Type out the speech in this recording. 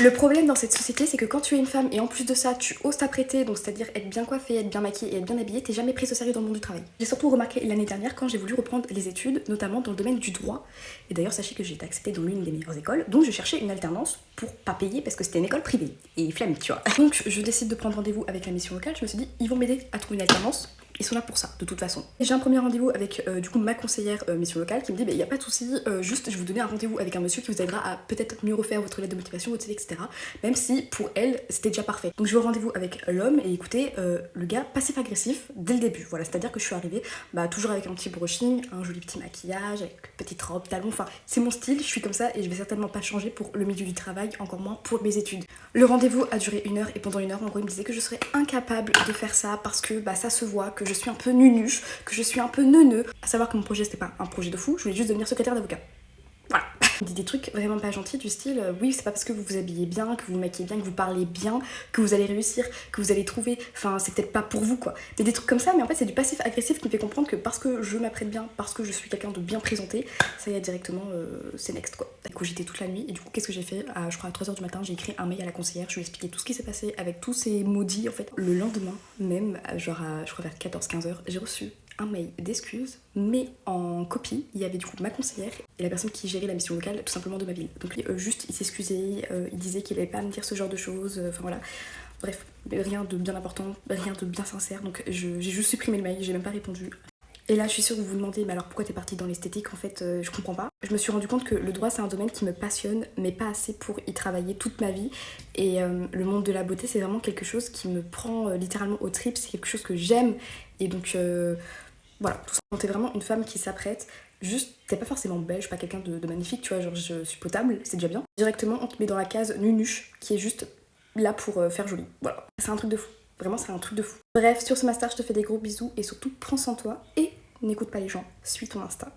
Le problème dans cette société, c'est que quand tu es une femme et en plus de ça, tu oses t'apprêter, donc c'est-à-dire être bien coiffée, être bien maquillée et être bien habillée, t'es jamais prise au sérieux dans le monde du travail. J'ai surtout remarqué l'année dernière quand j'ai voulu reprendre les études, notamment dans le domaine du droit. Et d'ailleurs, sachez que j'ai été acceptée dans l'une des meilleures écoles, donc je cherchais une alternance pour pas payer parce que c'était une école privée. Et flemme, tu vois. Donc je décide de prendre rendez-vous avec la mission locale, je me suis dit, ils vont m'aider à trouver une alternance. Ils sont là pour ça, de toute façon. J'ai un premier rendez-vous avec du coup ma conseillère mission locale qui me dit il y a pas de souci, juste je vais vous donner un rendez-vous avec un monsieur qui vous aidera à peut-être mieux refaire votre lettre de motivation, votre CV, etc. Même si pour elle c'était déjà parfait. Donc je vais au rendez-vous avec l'homme et écoutez, le gars passif-agressif dès le début. Voilà, c'est-à-dire que je suis arrivée toujours avec un petit brushing, un joli petit maquillage, avec une petite robe, talons, enfin c'est mon style, je suis comme ça et je vais certainement pas changer pour le milieu du travail, encore moins pour mes études. Le rendez-vous a duré 1 heure et pendant 1 heure en gros il me disait que je serais incapable de faire ça parce que ça se voit, que je suis un peu nunuche, que je suis un peu neuneux. À savoir que mon projet c'était pas un projet de fou, je voulais juste devenir secrétaire d'avocat. Voilà. Il dit des trucs vraiment pas gentils du style oui c'est pas parce que vous vous habillez bien, que vous vous maquillez bien, que vous parlez bien, que vous allez réussir, que vous allez trouver, enfin c'est peut-être pas pour vous quoi. Mais des trucs comme ça, mais en fait c'est du passif agressif qui me fait comprendre que parce que je m'apprête bien, parce que je suis quelqu'un de bien présenté, ça y est directement c'est next quoi. Du coup j'étais toute la nuit et du coup qu'est-ce que j'ai fait je crois à 3h du matin, j'ai écrit un mail à la conseillère, je lui ai expliqué tout ce qui s'est passé avec tous ces maudits en fait. Le lendemain même, genre je crois vers 14-15h, j'ai reçu un mail d'excuses, mais en copie, il y avait du coup ma conseillère et la personne qui gérait la mission locale tout simplement de ma ville. Donc juste il s'excusait, il disait qu'il allait pas me dire ce genre de choses, enfin voilà. Bref, rien de bien important, rien de bien sincère, donc j'ai juste supprimé le mail, j'ai même pas répondu. Et là je suis sûre que vous vous demandez mais alors pourquoi t'es partie dans l'esthétique, en fait je comprends pas. Je me suis rendu compte que le droit c'est un domaine qui me passionne mais pas assez pour y travailler toute ma vie et le monde de la beauté c'est vraiment quelque chose qui me prend littéralement aux tripes, c'est quelque chose que j'aime et donc voilà, tout ça. Quand t'es vraiment une femme qui s'apprête, juste, t'es pas forcément belle, je suis pas quelqu'un de magnifique, tu vois, genre je suis potable, c'est déjà bien. Directement, on te met dans la case nunuche, qui est juste là pour faire joli. Voilà, c'est un truc de fou. Vraiment, c'est un truc de fou. Bref, sur ce master, je te fais des gros bisous et surtout, prends soin de toi et n'écoute pas les gens, suis ton instinct.